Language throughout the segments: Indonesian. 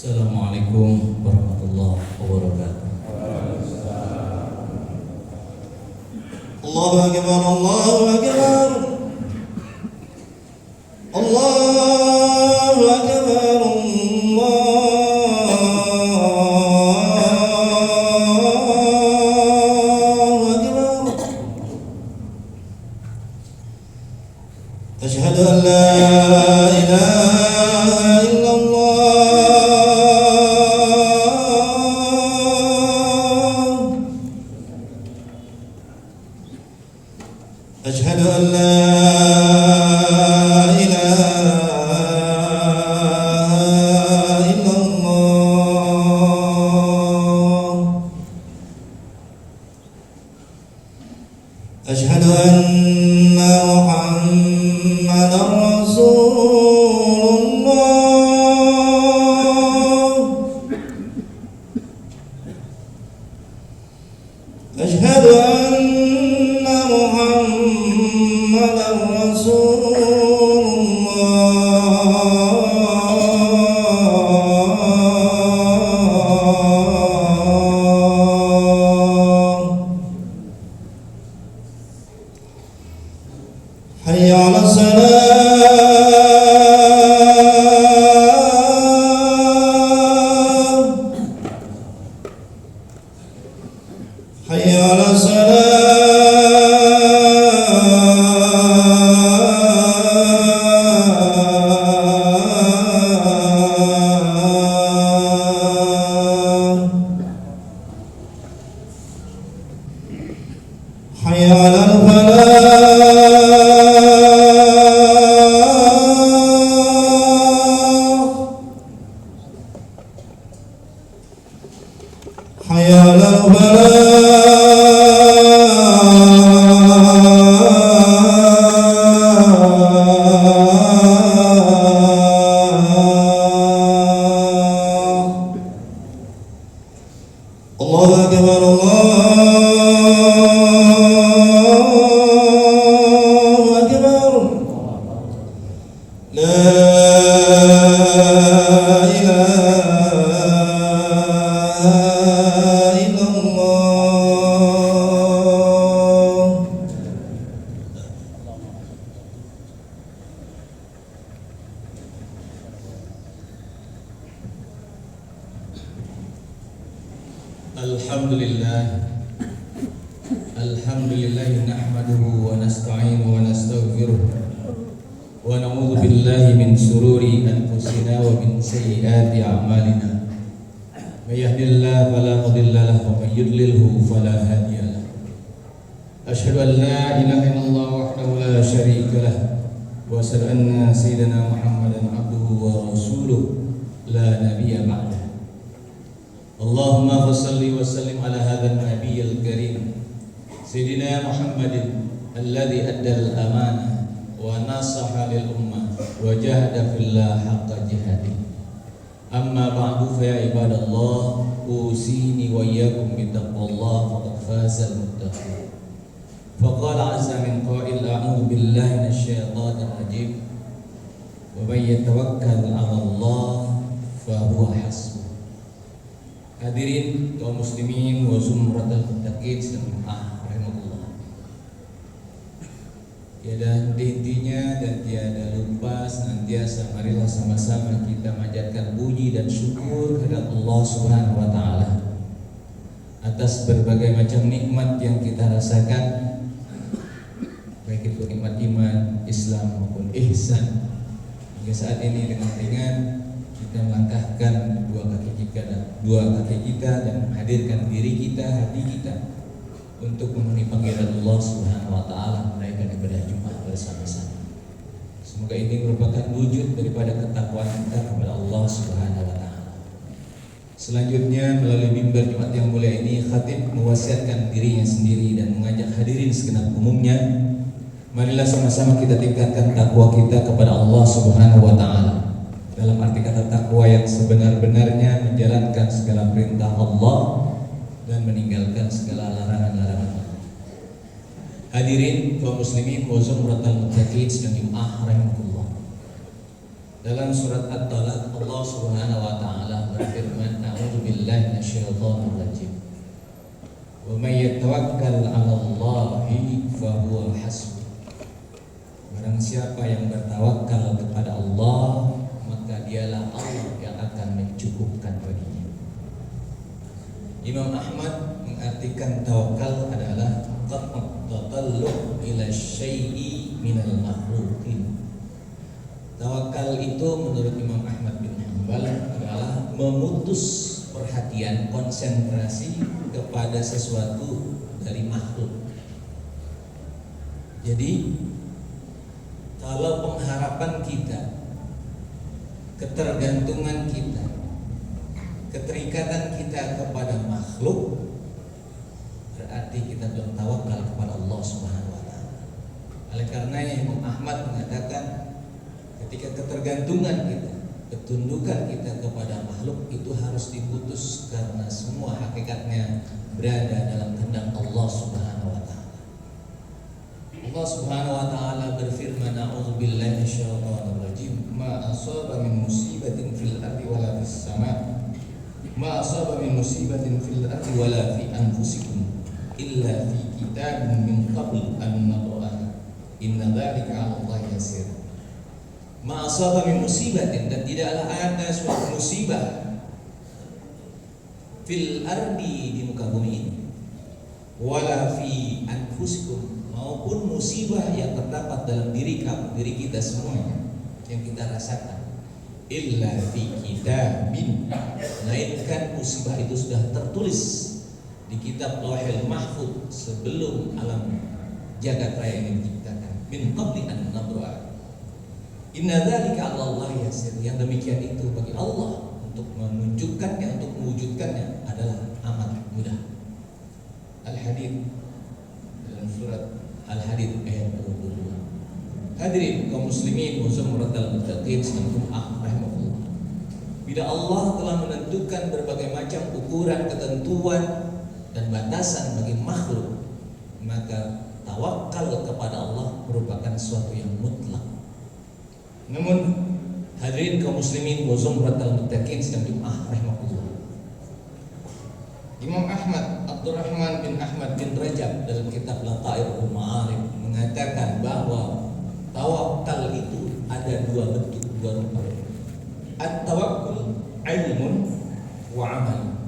Assalamualaikum warahmatullahi wabarakatuh. Allahu akbar, Allahu akbar. Allahu akbar, Allahu akbar. Asyhadu an la ilaha illallah. أشهد أن لا إله إلا الله. أشهد أن محمدا رسول الله. أشهد أن محمدا رسول الله. حي على الصلاة. حي على حي على الفلاح. حي على الفلاح. الله أكبر، الله أكبر. لا إله إلا الله. Alhamdulillah nahmaduhu wa nasta'inuhu wa nastaghfiruh wa na'udzu billahi min shururi anfusina wa min sayyiati a'malina. May yahdihillahu fala mudilla lahu wa may yudlilhu fala hadiya lahu. Asyhadu an la ilaha illallah wahdahu la syarika lahu wa asyhadu anna sayyidina Muhammadan abduhu wa rasuluh la nabiyya ba'dahu. Allahumma salli wa sallim ala hadzal nabiyyil karim Sayyidina Muhammadin alladhi addal amanah wa nasaha lil ummah wa jahada fillah haqqa jihadih. Amma ba'du fa ya ibadallah, usini wa iyyakum bittaqwallah faqad fazal muttaqin. Faqala azza min qail a'udzu billahi minasyaitonir rajim. Wa may yatawakkal 'ala Allah fa huwa hasbuh. Hadirin kaum muslimin wa zumratul muttaqin sekalian. Tiada henti-hentinya dan tiada lupa senantiasa marilah sama-sama kita manjatkan puji dan syukur kepada Allah Subhanahu wa taala atas berbagai macam nikmat yang kita rasakan, baik itu nikmat iman, Islam maupun ihsan. Hingga saat ini dengan ringan kita melangkahkan dua kaki kita dan menghadirkan diri kita, hati kita untuk memenuhi panggilan Allah Subhanahu wa taala menaikkan ibadah Jumat bersama-sama. Semoga ini merupakan wujud daripada ketakwaan kita kepada Allah Subhanahu wa taala. Selanjutnya melalui mimbar Jumat yang mulia ini, khatib mewasiatkan dirinya sendiri dan mengajak hadirin segenap umumnya, marilah sama-sama kita tingkatkan takwa kita kepada Allah Subhanahu wa taala. Dalam arti kata takwa yang sebenar-benarnya menjalankan segala perintah Allah dan meninggalkan segala larangan-larangan. Hadirin kaum muslimin wa zumratul muttaqin sedang jemaah rahimakumullah. Dalam surat At-Talaq Allah Subhanahu wa taala berfirman, "A'udzubillahi minasyaitonir rajim. Wa may yatawakkal 'alallahi fahuwa hasbuh." Barang siapa yang bertawakal kepada Allah, maka dialah Allah yang akan mencukupkan baginya. Imam Ahmad mengartikan tawakal adalah tatalluq ila syai'i minal makhluqin. Tawakal itu menurut Imam Ahmad bin Hanbal adalah memutus perhatian, konsentrasi kepada sesuatu dari makhluk. Jadi kalau pengharapan kita, ketergantungan kita, keterikatan kita kepada makhluk, berarti kita belum tawakal kepada Allah Subhanahu wa taala. Oleh karenanya Imam Ahmad mengatakan, ketika ketergantungan kita, ketundukan kita kepada makhluk itu harus diputus, karena semua hakikatnya berada dalam kehendak Allah Subhanahu wa taala. Allah Subhanahu wa taala berfirman, "A'udzubillahi minasyaitonir rajim. Ma asaba min musibatin fil ardi wala fis sama'. Ma asaba min musibatin fil ardi wala fi anfusikum illa fi kitabin min qabl an nabra'aha. Inna dzalika 'ala Allah yasir." Ma asaba min musibatin, dan tidaklah ada suatu musibah fil ardi, di muka bumi ini, wala fi anfusikum, maupun musibah yang terdapat dalam diri kamu, diri kita semuanya yang kita rasakan, illa fi kitabin, melainkan musibah itu sudah tertulis di kitab Lauhul Mahfuz sebelum alam jagat raya ini diciptakan, min qabli an nabra'a. Inna dzalika 'ala Allah yasir, yang demikian itu bagi Allah untuk menunjukkannya, untuk mewujudkannya adalah amat mudah. Al-Hadid, dalam surat Al-Hadid ayat 22. Hadirin kaum muslimin wa zumratal muttaqin rahimahullah. Bila Allah telah menentukan berbagai macam ukuran, ketentuan dan batasan bagi makhluk, maka tawakal kepada Allah merupakan sesuatu yang mutlak. Namun hadirin kaum muslimin wa zumratal muttaqin rahimahullah, Imam Ahmad Abdurrahman bin Ahmad bin Rajab dalam kitab Lataiful Ma'arif mengatakan bahwa tawakal itu ada dua bentuk, dua rupa. At-tawakkul ilmun wa amal.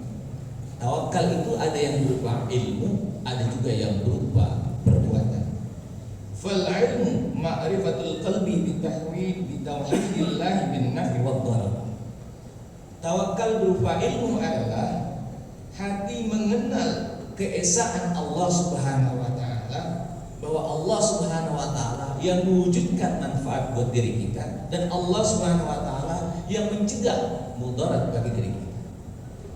Tawakal itu ada yang berupa ilmu, ada juga yang berupa perbuatan. Fal ilmu ma'rifatul qalbi bitauhidillah bin nafi wad dharar. Tawakal berupa ilmu adalah hati mengenal keesaan Allah Subhanahu wa taala, bahwa Allah Subhanahu wa taala yang mewujudkan manfaat buat diri kita, dan Allah Subhanahu wa taala yang mencegah mudarat bagi diri kita.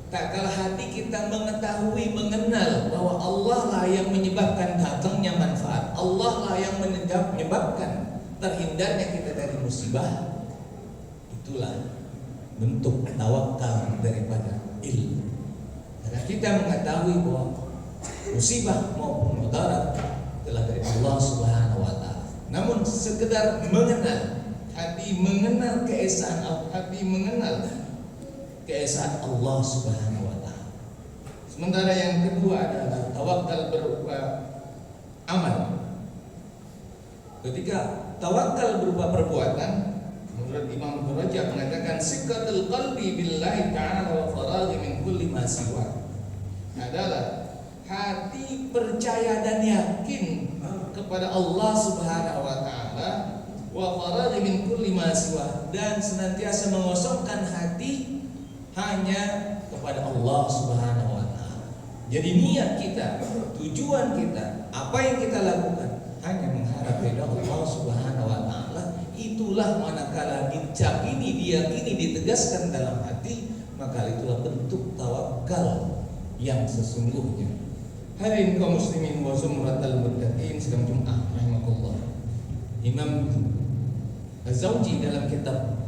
Tak kalah hati kita mengetahui, mengenal bahwa Allah lah yang menyebabkan datangnya manfaat, Allah lah yang menyebabkan terhindarnya kita dari musibah. Itulah bentuk tawakal daripada ilmu. Karena kita mengetahui bahwa musibah maupun mudarat telah dari Allah Subhanahu wa taala. Namun sekedar mengenal, hati mengenal keesaan Allah, hati mengenal keesaan Allah Subhanahu wa taala. Sementara yang kedua adalah tawakal berupa amal. Ketika tawakal berupa perbuatan, menurut Imam Rajab mengatakan siqatul qalbi billahi ta'ala wa faragh min kulli ma siwa, adalah hati percaya dan yakin kepada Allah Subhanahu wa taala, wa faragh min kulli ma siwa, dan senantiasa mengosongkan hati hanya kepada Allah Subhanahu wa taala. Jadi niat kita, tujuan kita, apa yang kita lakukan hanya mengharap ridha Allah Subhanahu wa taala. Itulah manakala diyakini, diyakini, ditegaskan dalam hati, maka itulah bentuk tawakal yang sesungguhnya. Hadirin kaum muslimin wa zumratal muttaqin sedang Jumat rahimakumullah. Imam Az-Zawji dalam kitab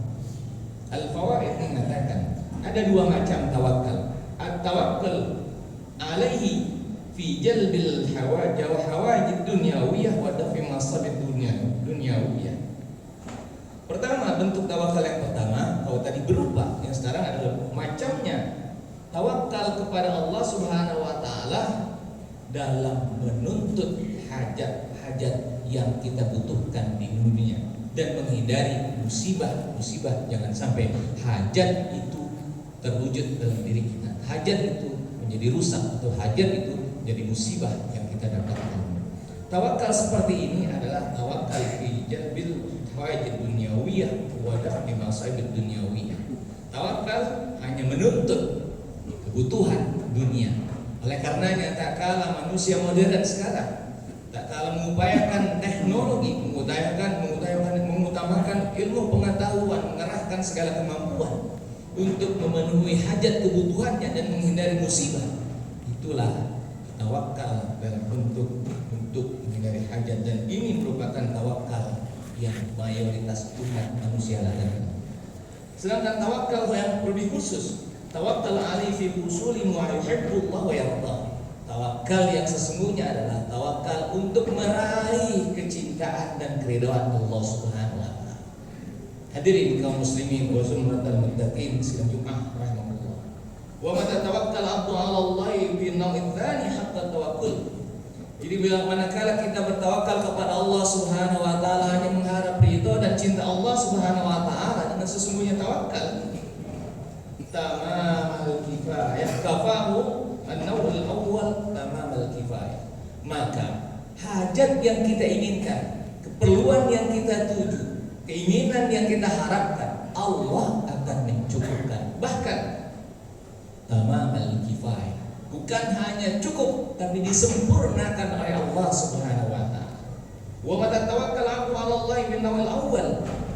Al-Fawaid mengatakan ada dua macam tawakal. At-tawakkul alaihi fi jalbil hawajid dunyawiyah wa dafi masabid dunyawiyah. Pertama, bentuk tawakal yang kepada Allah Subhanahu wa taala dalam menuntut hajat-hajat yang kita butuhkan di dunia dan menghindari musibah-musibah. Jangan sampai hajat itu terwujud dalam diri kita, hajat itu menjadi rusak atau hajat itu jadi musibah yang kita dapatkan. Tawakal seperti ini adalah tawakal fi jalbil hawaijid dunyawiyah wa daf'i masaibid dunyawiyah. Tawakal hanya menuntut kebutuhan dunia. Oleh karenanya tak kalah manusia modern sekarang, tak kalah mengupayakan teknologi, mengutamakan ilmu pengetahuan, mengerahkan segala kemampuan untuk memenuhi hajat kebutuhannya dan menghindari musibah. Itulah tawakal dalam bentuk untuk menghindari hajat, dan ini merupakan tawakal yang mayoritas umat manusia lakukan. Sedangkan tawakal yang lebih khusus, tawakal alaihi fi usuli ma yuhibbullah wa yarda. Tawakal yang sesungguhnya adalah tawakal untuk meraih kecintaan dan keridhaan Allah Subhanahu wa taala. Hadirin kaum muslimin wa zumratul muttaqin sidang Jumat rahimahullah. Wa mata tawakkal 'abdu 'ala Allah fi an-naw'i tsani haqqa tawakkul. Jadi bila manakala kita bertawakal kepada Allah Subhanahu wa taala hanya mengharap ridho dan cinta Allah Subhanahu wa taala dengan sesungguhnya tawakal, tamamal kifayah, kafahu an-naw'ul awwal tamamal kifayah. Maka hajat yang kita inginkan, keperluan yang kita tuju, keinginan yang kita harapkan, Allah akan mencukupkan. Bahkan tamamal kifayah, bukan hanya cukup tapi disempurnakan oleh Allah Subhanahu wa taala. Wa mata tawakkal 'ala Allah min nawal awwal.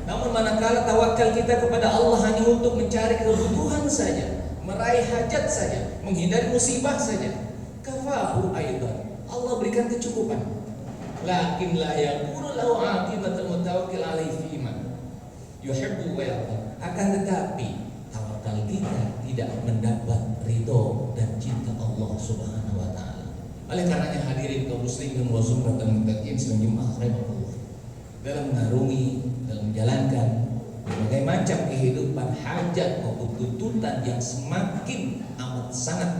Namun manakala tawakal kita kepada Allah hanya untuk mencari kebutuhan saja, meraih hajat saja, menghindari musibah saja, kafahu aidan, Allah berikan kecukupan. Lakin la yakunu lahu 'aqibatul mutawakkil 'alaihi fima yuhibbu wa yarda. Akan tetapi tawakal kita tidak mendapat ridho dan cinta Allah Subhanahu wa taala. Oleh karenanya hadirin kaum muslimin wa zumratul muttaqin sidang Jumat rahimahullah, dalam mengarungi, dalam menjalankan berbagai macam kehidupan hajat maupun tuntutan yang semakin amat sangat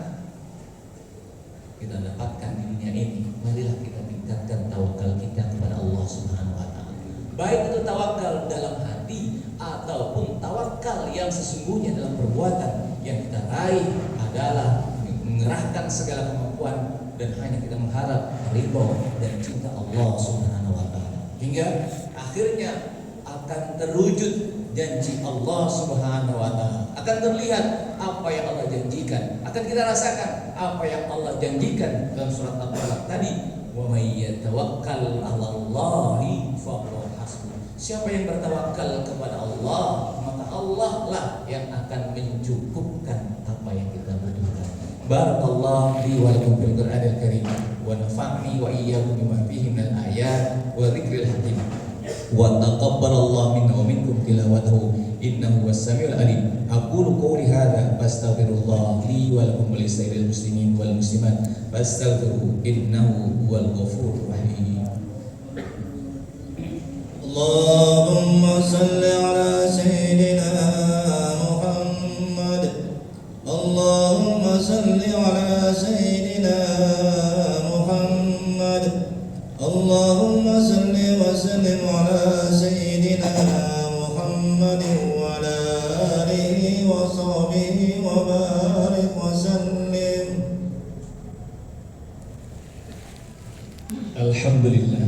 kita dapatkan di dunia ini, marilah kita tingkatkan tawakal kita kepada Allah Subhanahu wa taala. Baik itu tawakal dalam hati ataupun tawakal yang sesungguhnya dalam perbuatan, yang kita raih adalah mengerahkan segala kemampuan dan hanya kita mengharap ridho dan cinta Allah Subhanahu wa taala, hingga akhirnya akan terwujud janji Allah Subhanahu wa taala, akan terlihat apa yang Allah janjikan, akan kita rasakan apa yang Allah janjikan dalam surat At-Talaq tadi, wa may yatawakkal 'ala Allahi fa huwa hasbuh. Siapa yang bertawakal kepada Allah, maka Allah lah yang akan mencukupkan apa yang kita butuhkan. Barakallahu li wa lakum fil Qur'anil Karim wa nafa'ni wa iyyakum bima fihi minal ayat wa dzikril hakim. Wa taqabbalallahu minna wa minkum tilawatahu innahu was-sami'ul 'alim. Aqulu qawli hadza fastaghfirullah li wa lakum wa lisairil muslimin wal muslimat fastaghfiruhu innahu huwal ghafurur rahim. Allahumma salli ala sayyidina Muhammad. Allahumma salli ala sayyidina Muhammad. Allahumma salli wa sallim ala sayyidina Muhammad wa ala alihi wa sahbihi wa barik wa sallim. Alhamdulillah,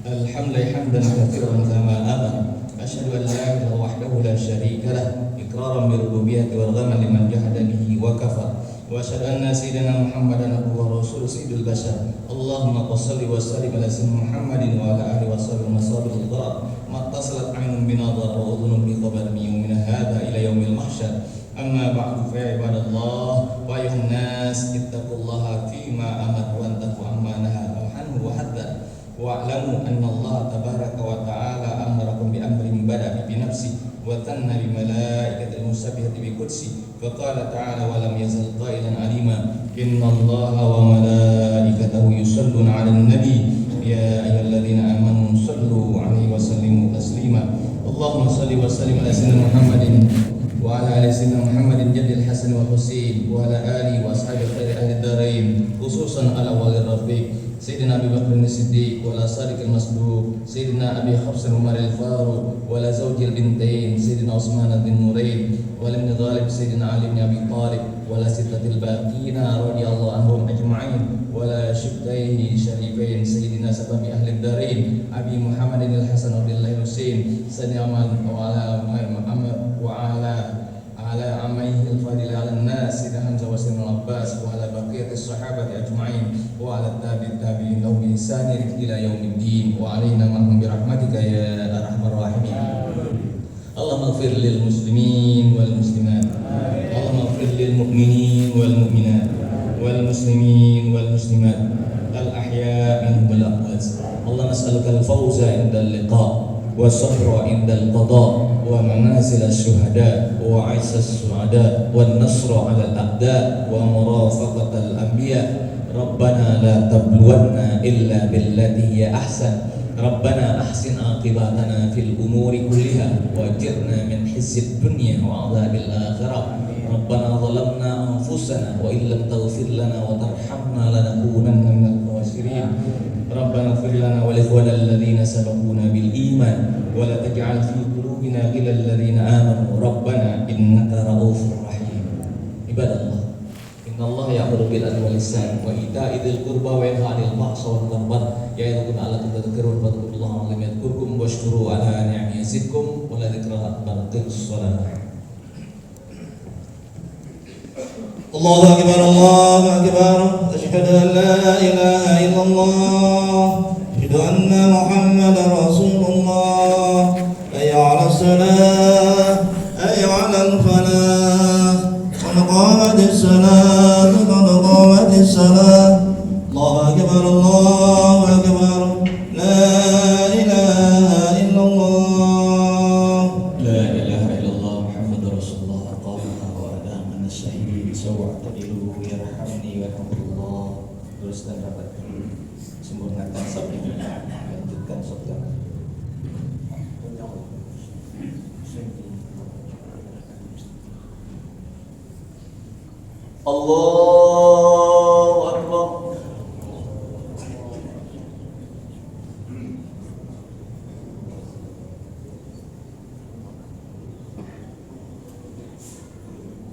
alhamdulillah hamdan katsiran kama amara. Asyhadu an la ilaha illallah wahdahu la syarika lah, iqraran bi rububiyyati wal ghaman liman jahada bihi wa kafar. Wa asyhadu anna sayyidina Muhammadan abduhu wa rasuluhu sayyidul bashar. Allahumma shalli wa sallim ala sayyidina Muhammadin wa ala alihi wa sahbihi masabil dharar. Mattasalat 'ainun bi nadhar wa udhunun bi khabar min hadha ila yaumil mahsyar. Amma ba'du fa ya ibadallah wa ayuhan nas ittaqullaha fima amara wa antahu amma nahaa anhu wa hadda. Wa'lamu anna Allah tabaraka wa ta'ala amarakum bi amrin bada bi nafsi wa tanna bi malaikatil musabbihati bi qudsi fa qala ta'ala wa lam yazal qailan alima inna Allaha wa malaikatahu yusalluna 'alan nabi ya ayyuhalladzina amanu sallu 'alaihi wa sallimu taslima Allahumma salli wa sallim ala sayyidina Muhammadin wa ala ali sayyidina Muhammadin jaddil Hasan wal Husain wa ala alihi wa ashabihi khairi ahli darain, khususan ala wali rafiq Sayyidina Abi Bakr as-Siddiq wa ala Sadiq al-Masduq Sayyidina Abi Hafs Umar al-Faruq wa ala zawji al-bintain Sayyidina Utsman bin Nurain wa ala ibn Ghalib Sayyidina Ali bin Abi Talib wa ala sittatil baqina radhiyallahu anhum ajma'in wa ala shibtaihi syarifain Sayyidina sababi ahli darain Abi Muhammadin al-Hasan radhiyallahu Husain Sayyidina wa ala amaihi al-fadil ala an-nas Sayyidina Hamzah wa Sayyidina Abbas wa ala baqiyatis sahabati ajma'in wa ala tabi'in lahum bi ihsan ila yaumiddin wa alaina mahum bi rahmatika ya arhamar rahimin. Allahumma ighfir lil muslimin wal muslimat, Allahumma ighfir lil mu'minin wal mu'minat wal muslimin wal muslimat al ahya' minhum wal amwat. Allah nas'aluka al fawza inda al liqa' wa sabra inda al qada' wa manazil asy-syuhada wa 'isa as-su'ada wan nasra 'ala al-a'da wa murafaqat al-anbiya. Rabbana la tabluwanna illa billati hiya ahsan. Rabbana ahsin aqibatana fil umuri kulliha wa ajirna min khizyid dunya wa 'adzabil akhirah. Rabbana zalamna anfusana wa illam taghfir lana wa tarhamna lanakunanna minal khasirin. Rabbana ighfir lana wa li ikhwanina alladhina sabaquna bil iman wa la taj'al fi qulubina ghillan lil ladzina amanu rabbana innaka ra'ufur rahim. Ibadallah, innallaha ya'muru bil 'adli wal ihsan wa ita'i dzil qurba wa yanha 'anil fahsya'i wal munkar ya'idukum la'allakum tadhakkarun fadhkurullaha 'azima yadhkurkum washkuru 'ala ni'amihi yazidkum wa la dzikra akbar. Qimus shalah. Allahu akbar, Allahu akbar. Asyhadu an la ilaha illallah, asyhadu anna Muhammadar Rasulullah. Hayya 'alas salah, hayya 'alal falah. Qad qamatis salah, qad qamatis salah. Allahu akbar, Allahu akbar. La ilaha illallah, La ilaha illallah Muhammadur Rasulullah. Qawla wa adama nasyahid sawa'tadilu yarhamni wa rahmatullah. Terus dan rapat sempurnakan sabda, lanjutkan sabda. Allahu Akbar.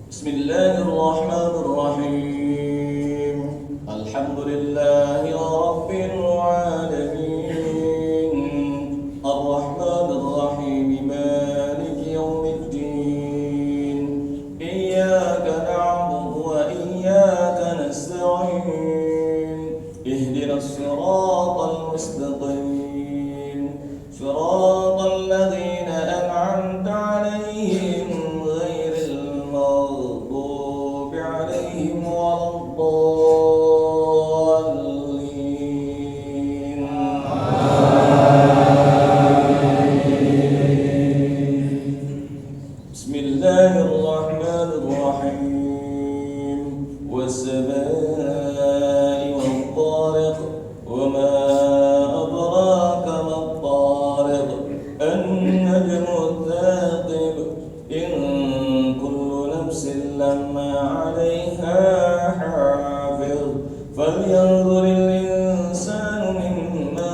Bismillahirrahmanirrahim. Alhamdulillahi rabbil alamin. Ar-Rahmanir Rahim. Maliki yaumiddin. Iyyaka na'budu wa iyyaka nasta'in. Ihdinas siratal mustaqim. Siratal ladzina an'amta 'alaihim فلينظر الإنسان مما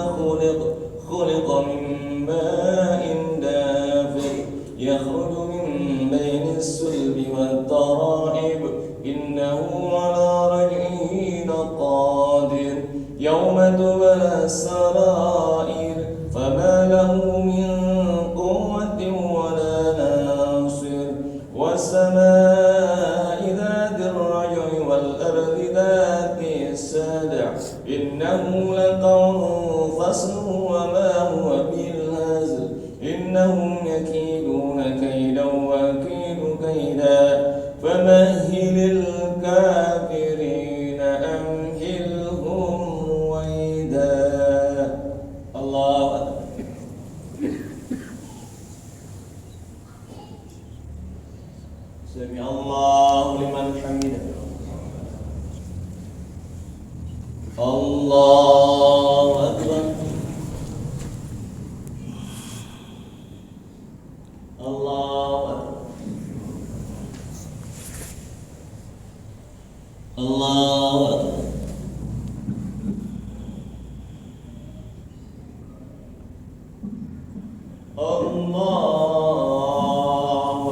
خلق من ماء دافق يخرج من بين الصلب والترائب إنه على رجعه لقادر يوم تبلى السرائر فما له من قوة ولا ناصر والسماء ذات الرجع والأرض ذات السادع إنه لقول فصل وما هو بالهزل إنهم يكيدون كيدا وأكيد كيدا فمهل الكافرين أمهلهم رويدا. الله أكبر. سمع الله لمن حمده. الله أكبر. Allahu Akbar. Allahu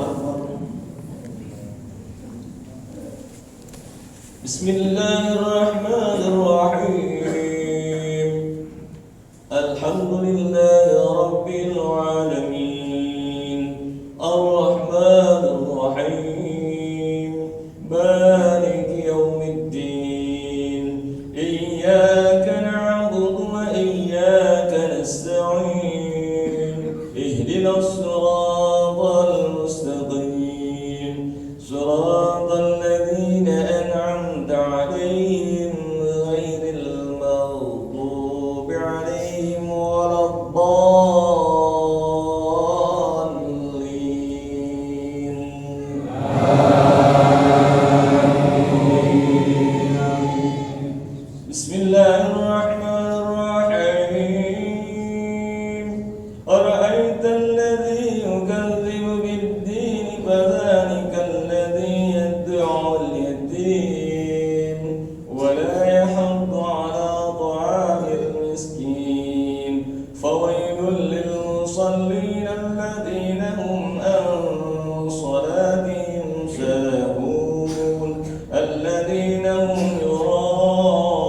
Akbar. Bismillahirrahmanirrahim. Alhamdulillahi rabbil alamin. Ar-Rahmanir Rahim. Maliki yaumiddin. Iyyaka na'budu wa iyyaka nasta'in. Ihdinas siratal mustaqim. Siratal ladzina an'amta 'alaihim ghairil maghdubi 'alaihim waladdallin. Bismillahirrahmanirrahim. Ara'aita alladhi yukazzibu bid-din fadhalika alladhi yad'u al-yatim wa la yahuddu 'ala ta'amil miskin fawailul lil musallin alladhina hum an salatihim sahun alladhina hum yura'un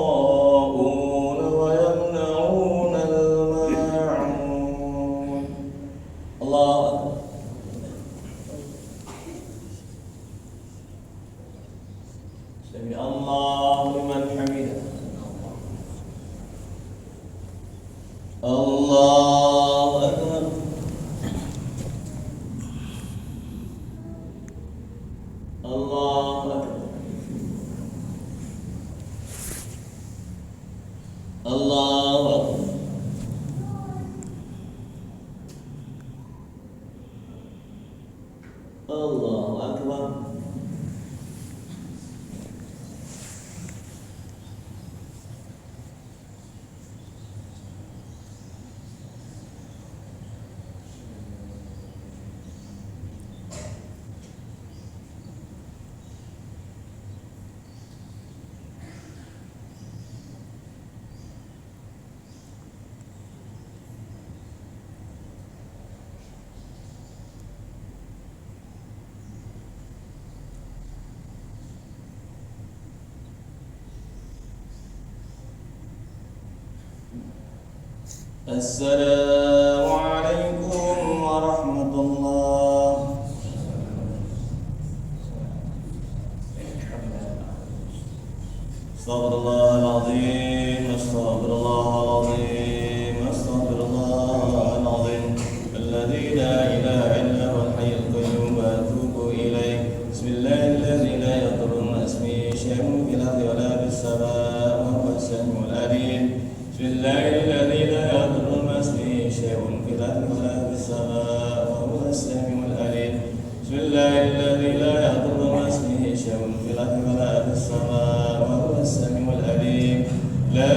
wa yamna'una al-ma'un. Allahu Akbar. Sami Allahu liman hamidah. Allahu Akbar. Allahu Akbar. Allahu Akbar. Allahu Akbar. Assalamu alaikum warahmatullahi. Astaghfirullahaladzim, astaghfirullahaladzim, astaghfirullahaladzim. Alladzi la ilaha illa huwal hayyul qayyum wa atubu ilaih. Bismillahilladzi la yadurru ma ismihi syai'un fil ardi wa la fis samaa'i wa huwas samiul alim. Bismillahilladzi la yadurru ma ismihi syai'un fil ardi wa la fis samaa'i wa huwas samiul alim. Bismillahilladzi la yadurru ma ismihi syai'un fil ardi wa la fis samaa'i wa huwas samiul alim. La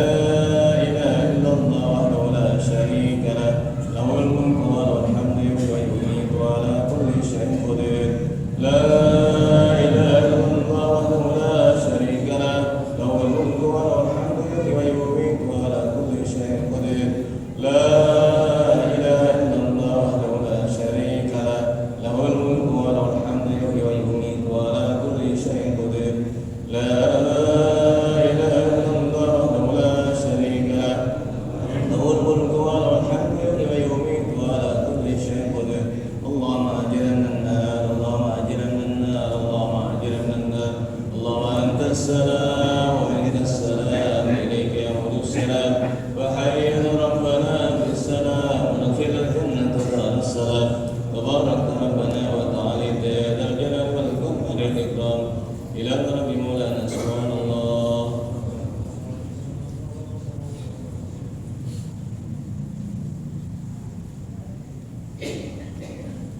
ilaha illallah wahdahu la syarika lah. Lahul mulku wa lahul hamdu yuhyi wa yumiitu wa ala kulli syai'in qadir. La ilaha illallah wahdahu la syarika lah. Lahul mulku wa lahul hamdu yuhyi wa yumiitu wa ala kulli syai'in qadir. La ilaha illallah wahdahu la syarika lah. Lahul mulku wa lahul hamdu yuhyi wa yumiitu wa ala kulli syai'in qadir. La ilaha illallah wahdahu la syarika lah. Lahul mulku wa lahul hamdu yuhyi wa yumiitu wa ala kulli syai'in qadir. Allahumma ajirna an-nar, Allahumma ajirna an-nar, Allahumma ajirna an-nar. Allahumma antas salam wa minkas salam, ilayka ya'udu salam. Wa hayyina rabbana bis salam wa naghfir al-jannata dar as-salam. Tabarakta rabbana wa ta'ala ya dzal jalali wal ikram. Ila rabbi maulana subhanallah.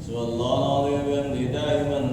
Subhanallah wa bihamdihi daiman